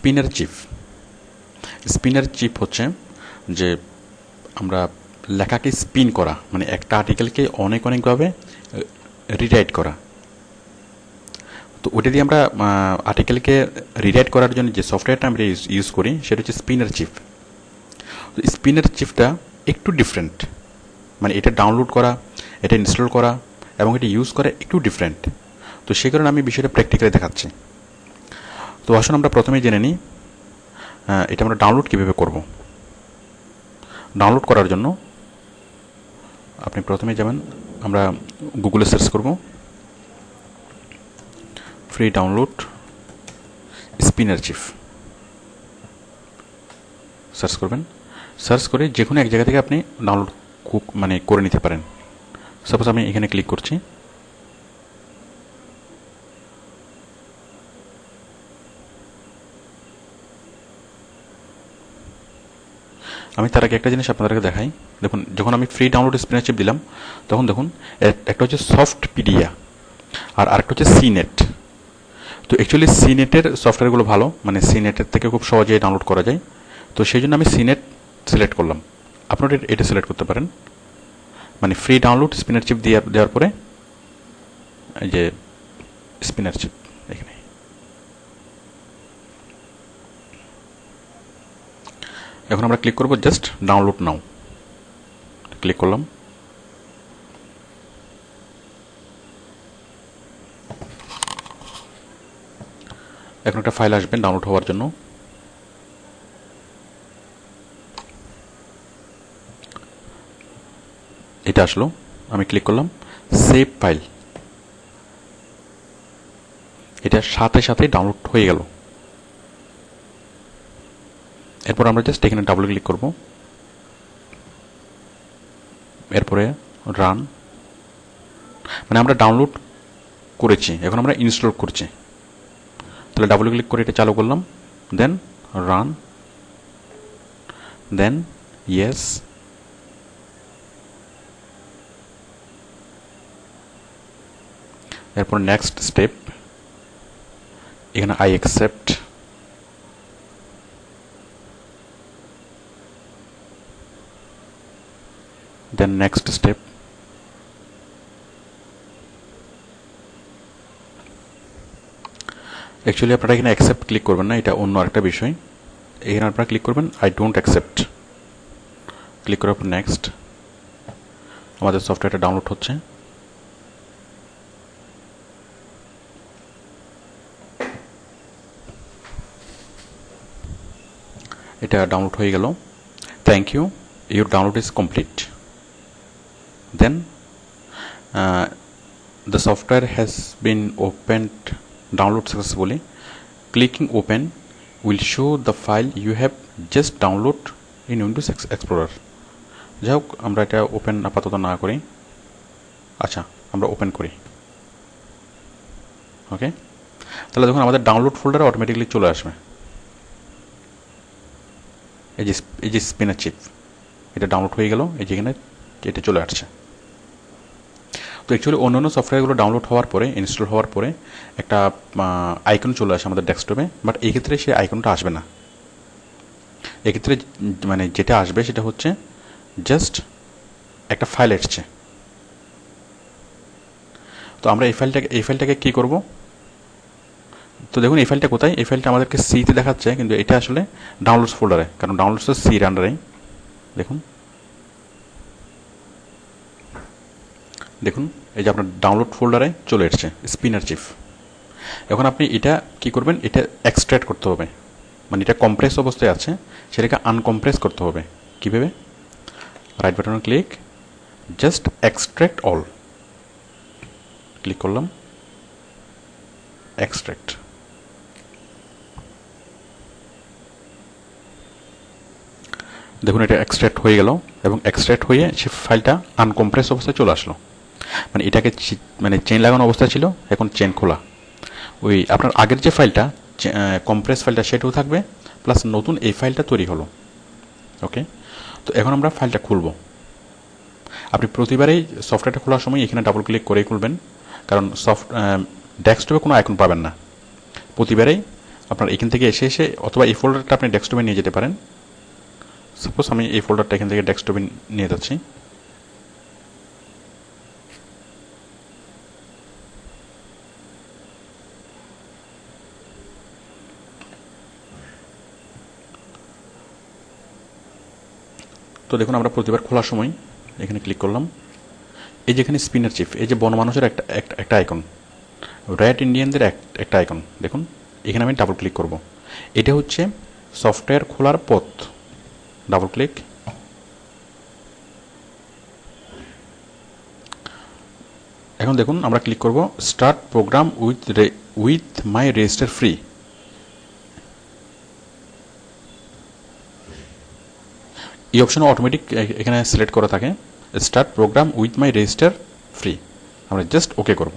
Spinner chip. Spinner chip হচ্ছে যে আমরা লেখাকে স্পিন করা, মানে একটা আর্টিকেলকে অনেকভাবে রিরাইট করা। তো ওটা দিয়ে আমরা আর্টিকেলকে রিরাইট করার জন্য যে সফটওয়্যারটা আমরা ইউজ করি সেটা হচ্ছে স্পিনার চিপ। তো স্পিনার চিপটা একটু ডিফারেন্ট, মানে এটা ডাউনলোড করা, এটা ইনস্টল করা এবং এটা ইউজ করা একটু ডিফারেন্ট। তো সেই কারণে আমি বিষয়টা প্র্যাকটিক্যালি দেখাচ্ছি। তো আসুন আমরা প্রথমেই জেনে নিই এটা আমরা ডাউনলোড কীভাবে করব। ডাউনলোড করার জন্য আপনি প্রথমে যাবেন, আমরা গুগলে সার্চ করব free download spinner chip. Search করবেন, সার্চ করে যে কোনো এক জায়গা থেকে আপনি ডাউনলোড করে নিতে পারেন। সাপোজ আমি এখানে ক্লিক করছি। আমি তার আগে একটা জিনিস আপনাদেরকে দেখাই। দেখুন, যখন আমি ফ্রি ডাউনলোড স্পিনার চিপ দিলাম তখন দেখুন একটা হচ্ছে সফট পিডিয়া আর আরেকটা হচ্ছে সিনেট। তো অ্যাকচুয়ালি সিনেটের সফটওয়্যারগুলো ভালো, মানে সিনেটের থেকে খুব সহজেই ডাউনলোড করা যায়। তো সেই জন্য আমি সিনেট সিলেক্ট করলাম। আপনারা এটা সিলেক্ট করতে পারেন, মানে ফ্রি ডাউনলোড স্পিনার চিপ দেওয়ার পরে এই যে স্পিনার চিপ এখানে। এখন আমরা ক্লিক করব জাস্ট ডাউনলোড নাও, ক্লিক করলাম। এখন একটা ফাইল আসবে ডাউনলোড হওয়ার জন্য। এটা আসলো, আমি ক্লিক করলাম সেভ ফাইল। এটা সাথে সাথে ডাউনলোড হয়ে গেল। এরপর আমরা জাস্ট এখানে ডাবল ক্লিক করব, এরপরে রান। মানে আমরা ডাউনলোড করেছি, এখন আমরা ইনস্টল করছি। তাহলে ডাবল ক্লিক করে এটা চালু করলাম, দেন রান, দেন ইয়েস, এরপর নেক্সট স্টেপ, এখানে I accept, then next step. Actually আপনারা এখানে অ্যাকসেপ্ট ক্লিক করবেন না, এটা অন্য একটা বিষয়। এখানে আপনারা ক্লিক করবেন আই ডোন্ট অ্যাকসেপ্ট, ক্লিক করার পর নেক্সট। আমাদের সফটওয়্যারটা ডাউনলোড হচ্ছে। এটা ডাউনলোড হয়ে গেল। Thank you, your download is complete. Then the software has been opened, download successfully. Clicking open will show the file you have just download in Windows Explorer. যাই হোক, আমরা এটা ওপেন আপাতত না করি। আচ্ছা, আমরা ওপেন করি। ওকে, তাহলে দেখুন আমাদের ডাউনলোড ফোল্ডারে অটোমেটিকলি চলে আসবে এই যে স্পিনার চিপ। এটা ডাউনলোড হয়ে গেল, এই যেখানে এটা চলে আসছে। তো অ্যাকচুয়ালি অন্যান্য সফটওয়্যারগুলো ডাউনলোড হওয়ার পরে, ইনস্টল হওয়ার পরে একটা আইকন চলে আসে আমাদের ডেস্কটপে, বাট এই ক্ষেত্রে সেই আইকনটা আসবে না। এক্ষেত্রে মানে যেটা আসবে সেটা হচ্ছে জাস্ট একটা ফাইল এসছে। তো আমরা এই ফাইলটাকে কী করব? তো দেখুন এই ফাইলটা কোথায়? এই ফাইলটা আমাদেরকে সিতে দেখাচ্ছে, কিন্তু এটা আসলে ডাউনলোডস ফোল্ডারে, কারণ ডাউনলোডস তো সির আন্ডারেই। দেখুন দেখুন এই যে আপনার ডাউনলোড ফোল্ডারে চলে এসছে স্পিনার চিপ। এখন আপনি এটা কি করবেন? এটা এক্সট্র্যাক্ট করতে হবে, মানে এটা কম্প্রেস অবস্থায় আছে, সেটাকে আনকম্প্রেস করতে হবে। কীভাবে? Right button click, just extract all, click করলাম, এক্সট্র্যাক্ট। দেখুন এটা এক্সট্র্যাক্ট হয়ে গেল, এবং এক্সট্র্যাক্ট হয়ে সে ফাইলটা আনকম্প্রেস অবস্থায় চলে আসলো। মানে এটাকে চেন লাগানো অবস্থা ছিল, এখন চেন খোলা। ওই আপনার আগের যে ফাইলটা কম্প্রেস ফাইলটা সেটাও থাকবে, প্লাস নতুন এই ফাইলটা তৈরি হলো। ওকে, তো এখন আমরা ফাইলটা খুলব। আপনি প্রতিবারেই সফটওয়্যারটা খোলার সময় এখানে ডাবল ক্লিক করেই খুলবেন, কারণ ডেস্কটপে কোনো আইকন পাবেন না। প্রতিবারেই আপনার এখান থেকে এসে এসে অথবা এই ফোল্ডারটা আপনি ডেস্কটপে নিয়ে যেতে পারেন। সাপোজ আমি এই ফোল্ডারটা এখান থেকে ডেস্কটপে নিয়ে যাচ্ছি। তো দেখুন আমরা প্রতিবার খোলার সময় এখানে ক্লিক করলাম, এই যেখানে স্পিনার চিফ, এই যে বনমানুষের একটা আইকন, রেড ইন্ডিয়ানদের একটা আইকন দেখুন, এখানে আমি ডাবল ক্লিক করব। এটা হচ্ছে সফটওয়্যার খোলার পথ। Double click. এখন দেখুন আমরা ক্লিক করব start program with my register free. এই অপশন অটোমেটিক এখানে সিলেক্ট করা থাকে, start program with my register free. আমরা জাস্ট ওকে করব।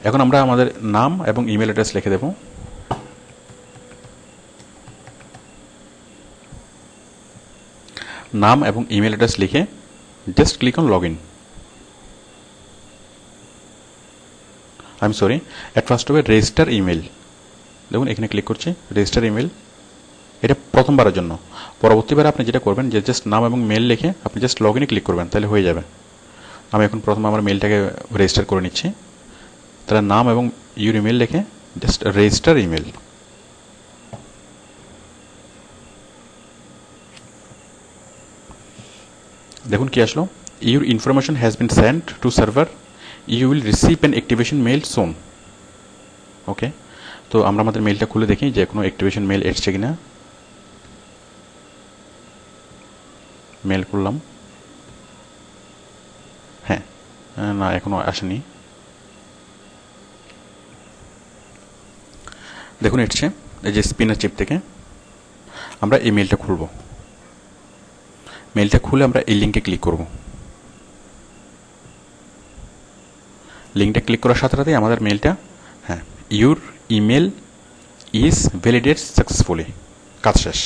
এখন আমরা আমাদের নাম এবং ইমেল অ্যাড্রেস লিখে দেব। নাম এবং ইমেল অ্যাড্রেস লিখে just click on log in. I am sorry, at first হবে রেজিস্টার ইমেল। দেখুন এখানে ক্লিক করছি, রেজিস্টার ইমেল। এটা প্রথমবারের জন্য। পরবর্তীবার আপনি যেটা করবেন যে জাস্ট নাম এবং মেল লিখে আপনি জাস্ট লগ ইনে ক্লিক করবেন, তাহলে হয়ে যাবে। আমি এখন প্রথমে আমার মেলটাকে রেজিস্টার করে নিচ্ছি। তাহলে নাম এবং ইউর ইমেল লিখে জাস্ট রেজিস্টার ইমেল। দেখুন কি আসলো, your information has been send to server, you will receive an activation mail soon. Okay, তো আমরা আমাদের মেলটা খুলে দেখি যে কোনো অ্যাক্টিভেশন মেল এসছে কিনা। মেল করলাম, হ্যাঁ, না এখনো আসেনি। দেখুন এসছে এই যে স্পিনার চিপ থেকে। আমরা এই মেলটা খুলব। মেলটা খুলে আমরা এই লিঙ্কে ক্লিক করব। লিঙ্কটা ক্লিক করার সাথে সাথেই আমাদের মেলটা, হ্যাঁ, your email is validate successfully, কাজ শেষ।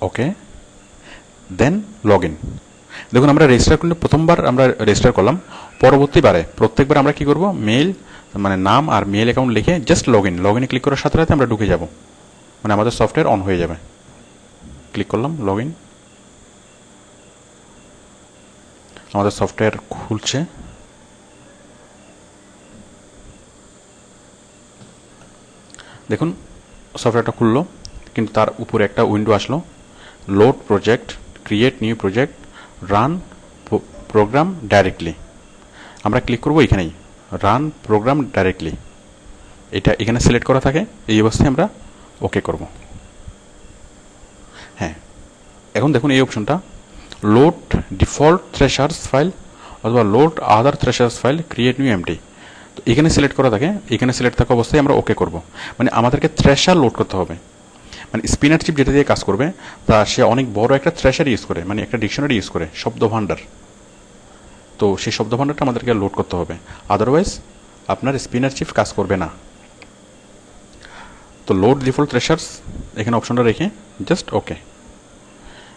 ওকে, দেন লগ ইন। দেখুন আমরা রেজিস্টার করলে প্রথমবার আমরা রেজিস্টার করলাম, পরবর্তীবারে প্রত্যেকবার আমরা কি করব, মেল মানে নাম আর মেল অ্যাকাউন্ট লিখে জাস্ট লগ ইনে ক্লিক করার সাথে সাথে আমরা ঢুকে যাব, মানে আমাদের সফটওয়্যার অন হয়ে যাবে। ক্লিক করলাম লগ ইন, আমাদের সফটওয়্যার খুলছে। দেখুন সফটওয়্যারটা খুললো, কিন্তু তার উপরে একটা উইন্ডো আসলো, load project, create new project, run program directly. আমরা ক্লিক করব এখানেই, রান প্রোগ্রাম ডাইরেক্টলি। এটা এখানে সিলেক্ট করা থাকে, এই অবস্থায় আমরা ওকে করব। হ্যাঁ, এখন দেখুন এই অপশনটা, লোড ডিফল্ট থ্রেশার্স ফাইল অথবা লোড আদার থ্রেশার্স ফাইল, ক্রিয়েট নিউ এমটি। তো এখানে সিলেক্ট করা থাকে, এখানে সিলেক্ট থাকা অবস্থায় আমরা ওকে করব। মানে আমাদেরকে থ্রেশার লোড করতে হবে। মানে স্পিনার চিপ যেটা দিয়ে কাজ করবে তা সে অনেক বড় একটা থ্রেশার ইউজ করে, মানে একটা ডিকশনারি ইউজ করে, শব্দ ভাণ্ডার। তো সেই শব্দ ভাণ্ডারটা আমাদেরকে লোড করতে হবে, আদারওয়াইজ আপনার স্পিনার চিপ কাজ করবে না। তো লোড ডিফল্ট থ্রেশার্স এখানে অপশনটা রেখে জাস্ট ওকে।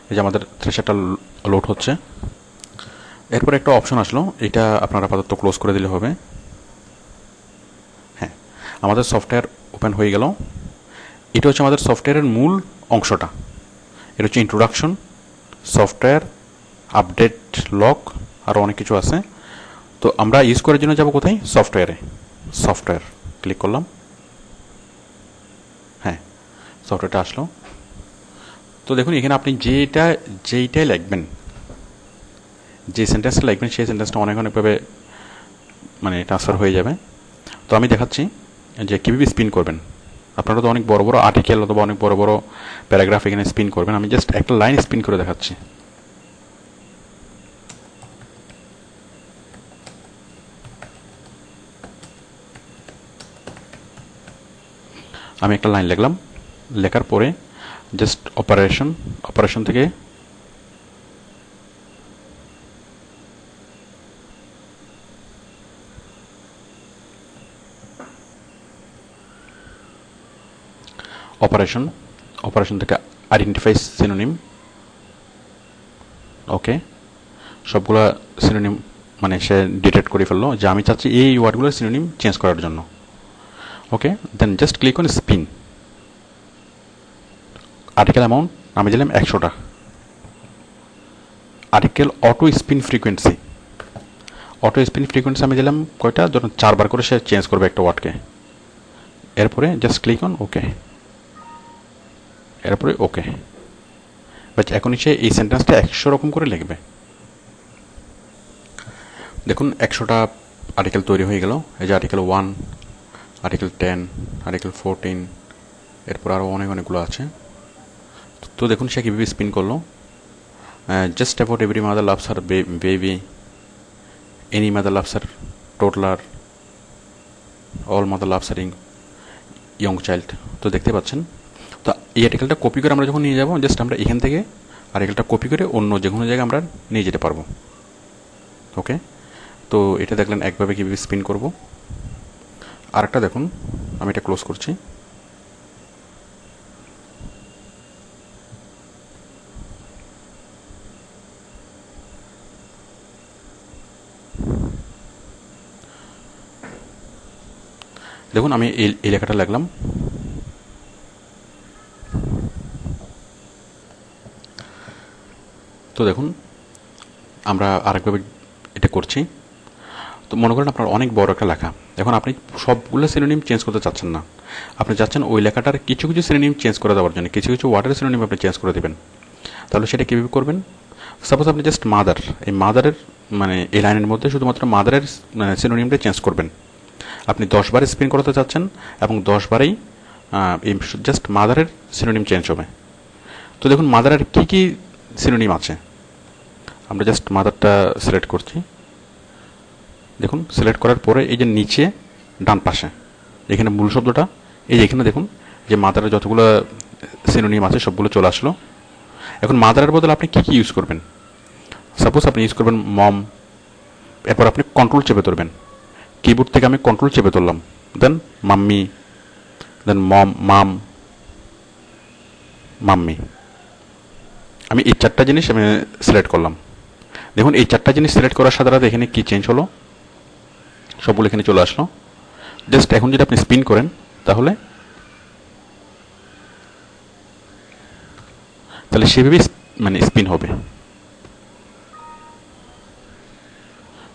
এই যে আমাদের থ্রেশারটা লোড হচ্ছে। এরপর একটা অপশন আসলো, এটা আপনারা আপাতত ক্লোজ করে দিলে হবে। হ্যাঁ, আমাদের সফটওয়্যার ওপেন হয়ে গেল। এটা হচ্ছে আমাদের সফটওয়্যারের মূল অংশটা। এটা হচ্ছে ইন্ট্রোডাকশন, সফটওয়্যার, আপডেট লক, আরও অনেক কিছু আছে। তো আমরা ইউজ করার জন্য যাব কোথায়, সফটওয়্যারে। সফটওয়্যার ক্লিক করলাম, হ্যাঁ সফটওয়্যারটা আসলো। তো দেখুন এখানে আপনি যেইটাই লিখবেন, যে সেন্টেন্সটা লিখবেন সেই সেন্টেন্সটা অনেকভাবে মানে ট্রান্সফার হয়ে যাবে। তো আমি দেখাচ্ছি যে কীভাবে স্পিন করবেন। আপনারা তো অনেক বড় বড় আর্টিকেল অথবা অনেক বড় বড় প্যারাগ্রাফ এখানে স্পিন করবেন, আমি জাস্ট একটা লাইন স্পিন করে দেখাচ্ছি। আমি একটা লাইন লিখলাম, লেখার পরে জাস্ট অপারেশন থেকে অপারেশন থেকে আইডেন্টিফাই সিনোনিম। ওকে, সবগুলা সিনোনিম মানে সে ডিটেক্ট করে ফেললো যে আমি চাচ্ছি এই ওয়ার্ডগুলোর সিনোনিম চেঞ্জ করার জন্য। Okay, then just click on spin. Article amount আমি দিলাম 100টা। Article auto spin frequency, auto spin frequency আমি দিলাম কয়টা, ধরুন 4বার করে সে চেঞ্জ করবে একটা ওয়ার্ডকে। এরপরে জাস্ট ক্লিক অন ওকে, এরপরে ওকে। বাট এখন সে এই সেন্টেন্সটা 100 রকম করে লিখবে। দেখুন 100টা আর্টিকেল তৈরি হয়ে গেল। এই যে আর্টিকেল 1, আর্টিকেল 10, আর্টিকেল 14, এরপর আরও অনেকগুলো আছে। তো দেখুন সে কীভাবে স্পিন করলো। Just about every mother loves her baby, any mother loves her toddler, all mother loves her young child. তো দেখতে পাচ্ছেন। তো এই আর্টিকেলটা কপি করে আমরা যখন নিয়ে যাব, জাস্ট আমরা এখান থেকে আর্টিকেলটা কপি করে অন্য যে কোনো জায়গায় আমরা নিয়ে যেতে পারবো। ওকে, তো এটা দেখলেন একভাবে কীভাবে স্পিন করব। আরেকটা দেখুন, আমি এটা ক্লোজ করছি। দেখুন আমি এই লেখাটা লিখলাম। তো দেখুন আমরা আরেকভাবে এটা করছি। তো মনে করেন আপনার অনেক বড় একটা লেখা, এখন আপনি সবগুলো সিনোনিম চেঞ্জ করতে চাচ্ছেন না, আপনি চাচ্ছেন ওই লেখাটার কিছু কিছু সিনোনিম চেঞ্জ করে দেওয়ার জন্য, কিছু কিছু ওয়ার্ডের সিনোনিম আপনি চেঞ্জ করে দেবেন। তাহলে সেটা কীভাবে করবেন? সাপোজ আপনি জাস্ট মাদার, এই মাদারের মানে এই লাইনের মধ্যে শুধুমাত্র মাদারের সিনোনিমটা চেঞ্জ করবেন। আপনি 10বার স্পিন করতে চাচ্ছেন এবং 10বারেই জাস্ট মাদারের সিনোনিম চেঞ্জ হবে। তো দেখুন মাদারের কী কী সিনোনিম আছে, আমরা জাস্ট মাদারটা সিলেক্ট করছি। দেখুন সিলেক্ট করার পরে এই যে নিচে ডান পাশে এখানে মূল শব্দটা, এই যে এখানে দেখুন যে মাদারের যতগুলো সিনোনিম আছে সবগুলো চলে আসলো। এখন মাদারের বদলে আপনি কী কী ইউজ করবেন? সাপোজ আপনি ইউজ করবেন মম, এরপর আপনি কন্ট্রোল চেপে ধরবেন। কিবোর্ড থেকে আমি কন্ট্রোল চেপে ধরলাম, দেন মাম্মি, দেন মাম, মাম্মি। আমি এই 4টা জিনিস আমি সিলেক্ট করলাম। দেখুন এই 4টা জিনিস সিলেক্ট করার সাথে সাথে এখানে কী চেঞ্জ হলো, সবগুলো এখানে চলে আসলো। জাস্ট এখন যদি আপনি স্পিন করেন তাহলে সেভাবেই মানে স্পিন হবে।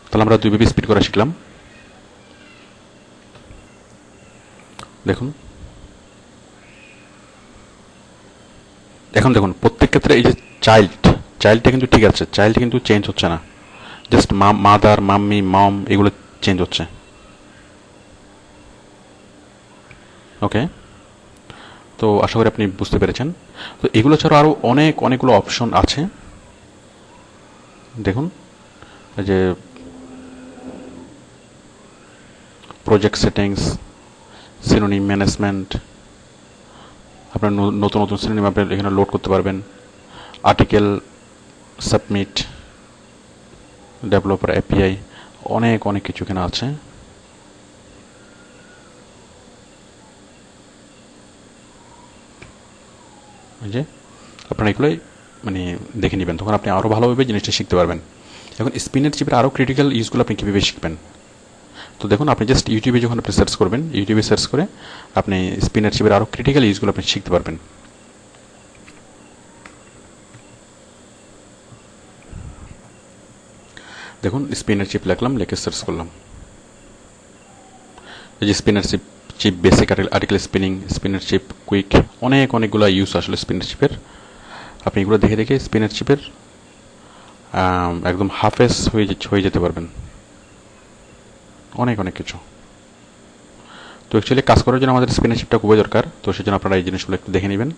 তাহলে আমরা 2ভাবে স্পিন করা শিখলাম। দেখুন এখন দেখুন প্রত্যেক ক্ষেত্রে এই যে চাইল্ডটা কিন্তু ঠিক আছে, চাইল্ড কিন্তু চেঞ্জ হচ্ছে না, জাস্ট মাদার, মাম্মি, মম এগুলো চেঞ্জ হচ্ছে। ওকে, তো আশা করি আপনি বুঝতে পেরেছেন। তো এগুলো ছাড়াও আরও অনেকগুলো অপশন আছে। দেখুন যে প্রজেক্ট সেটিংস, সিনোনিম ম্যানেজমেন্ট, আপনার নতুন সিনোনিম আপনি এখানে লোড করতে পারবেন, আর্টিকেল সাবমিট, ডেভেলপার এপিআই, অনেক কিছু এখানে আছে। যে আপনারা এগুলোই মানে দেখে নেবেন, তখন আপনি আরও ভালোভাবে জিনিসটা শিখতে পারবেন। এখন স্পিনের চিপের আরও ক্রিটিক্যাল ইউজগুলো আপনি কীভাবে শিখবেন? তো দেখুন আপনি জাস্ট ইউটিউবে যখন আপনি সার্চ করবেন, ইউটিউবে সার্চ করে আপনি স্পিনের চিপের আরও ক্রিটিক্যাল ইউজগুলো আপনি শিখতে পারবেন। দেখুন স্পিনের চিপ লিখলাম, লিখে সার্চ করলাম। এই যে spinner chief basic article spinning, spinner chief quick, অনেকগুলো ইউজ আসলে স্পিনের চিপের। আপনি এগুলো দেখে দেখে স্পিনের চিপের একদম হাফেজ হয়ে যেতে পারবেন। অনেক কিছু। তো অ্যাকচুয়ালি কাজ করার জন্য আমাদের স্পিনের চিপটা খুবই দরকার, তো সেজন্য আপনারা এই জিনিসগুলো একটু দেখে নেবেন।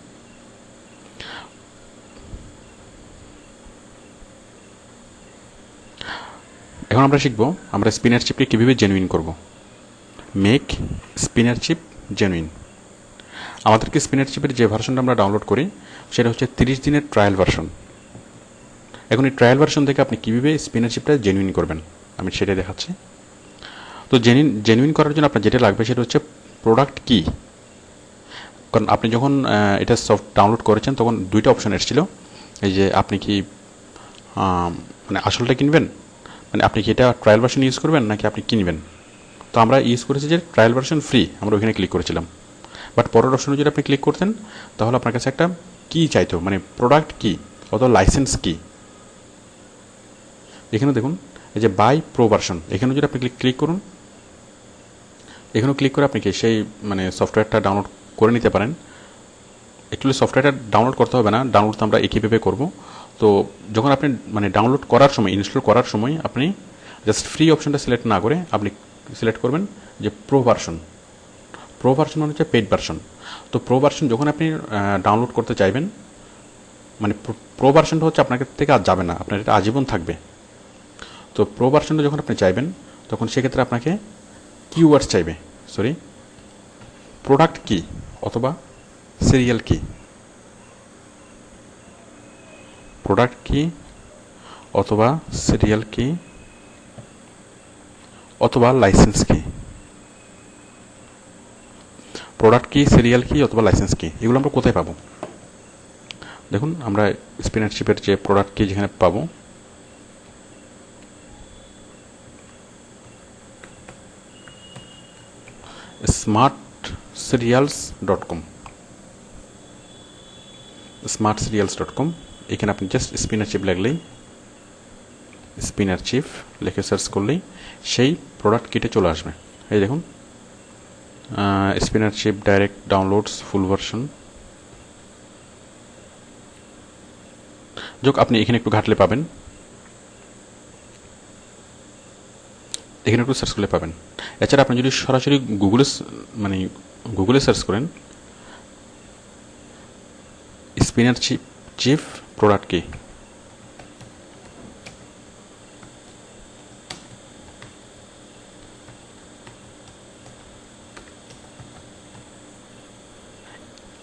এখন আমরা শিখবো আমরা স্পিনের চিপকে কীভাবে জেনুইন করব। Make spinner chief genuine. আমাদেরকে স্পিনের চিপের যে ভার্সনটা আমরা ডাউনলোড করি সেটা হচ্ছে 30 দিনের ট্রায়াল ভার্সন। এখন এই ট্রায়াল ভার্সন থেকে আপনি কীভাবে স্পিনের চিপটা জেনুইন করবেন আমি সেটাই দেখাচ্ছি। তো জেনুইন করার জন্য আপনার যেটা লাগবে সেটা হচ্ছে প্রোডাক্ট কি। কারণ আপনি যখন এটা ডাউনলোড করেছেন তখন 2টা অপশন এসেছিল, এই যে আপনি কি মানে আসলটা কিনবেন মানে আপনি কি এটা ট্রায়াল ভার্সন ইউজ করবেন নাকি আপনি কিনবেন? তো আমরা ইউজ করেছি যে ট্রায়াল ভার্সন ফ্রি, আমরা ওইখানে ক্লিক করেছিলাম। বাট পরের অপশনে যদি আপনি ক্লিক করতেন তাহলে আপনার কাছে একটা কি চাইতো, মানে প্রোডাক্ট কি অথবা লাইসেন্স কি। এখানে দেখুন এই যে বাই প্রো ভার্সন, এখানে যদি আপনি ক্লিক করুন, এখানেও ক্লিক করে আপনি কি সেই মানে সফটওয়্যারটা ডাউনলোড করে নিতে পারেন। অ্যাকচুয়ালি সফটওয়্যারটা ডাউনলোড করতে হবে না, ডাউনলোড তো আমরা একইভাবে করব। তো যখন আপনি মানে ডাউনলোড করার সময়, ইনস্টল করার সময় আপনি জাস্ট ফ্রি অপশনটা সিলেক্ট না করে আপনি সিলেক্ট করবেন যে প্রো ভার্সন। প্রো ভার্সন মানে হচ্ছে পেইড ভার্সন। তো প্রো ভার্সন যখন আপনি ডাউনলোড করতে চাইবেন, মানে প্রো ভার্সনটা হচ্ছে আপনার থেকে আর যাবে না, আপনার এটা আজীবন থাকবে। তো প্রো ভার্সনটা যখন আপনি চাইবেন তখন সেক্ষেত্রে আপনাকে কিওয়ার্ডস চাইবে, সরি প্রোডাক্ট কি অথবা সিরিয়াল কি, প্রোডাক্ট কি অথবা সিরিয়াল কি অথবা লাইসেন্স কি। প্রোডাক্ট কি, সিরিয়াল কি অথবা লাইসেন্স কি, এগুলো আমরা কোথায় পাবো? দেখুন আমরা স্পিনারশিপের যে প্রোডাক্ট কি যেখানে পাবো, smartserials.com, smartserials.com, এখানে আপনি জাস্ট স্পিনারশিপ লিখলেই, স্পিনারশিপ লিখে সার্চ করলেই সেই প্রোডাক্ট কিটে চলে আসবে। এই দেখুন স্পিনারশিপ ডাইরেক্ট ডাউনলোডস ফুল ভার্সন। যোগ আপনি এখানে একটু ঘাটলে পাবেন, এখানে একটু সার্চ করলে পাবেন। এছাড়া আপনি যদি সরাসরি গুগলে সার্চ করেন স্পিনারশিপ প্রোডাক্ট কি,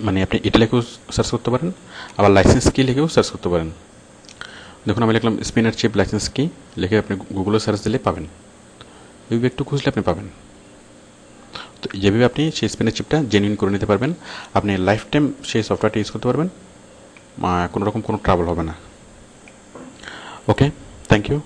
মানে আপনি এটা লিখেও সার্চ করতে পারেন, আবার লাইসেন্স কি লিখেও সার্চ করতে পারেন। দেখুন আমি লিখলাম স্পিনারশিপ লাইসেন্স কি, লিখে আপনি গুগলে সার্চ দিলে পাবেন, এইভাবে একটু খুঁজলে আপনি পাবেন। তো যেভাবে আপনি সেই স্পিনারশিপটা জেনুইন করে নিতে পারবেন, আপনি লাইফ টাইম সেই সফটওয়্যারটা ইউজ করতে পারবেন, কোনো রকম কোনো ট্রাবল হবে না। ওকে, থ্যাংক ইউ।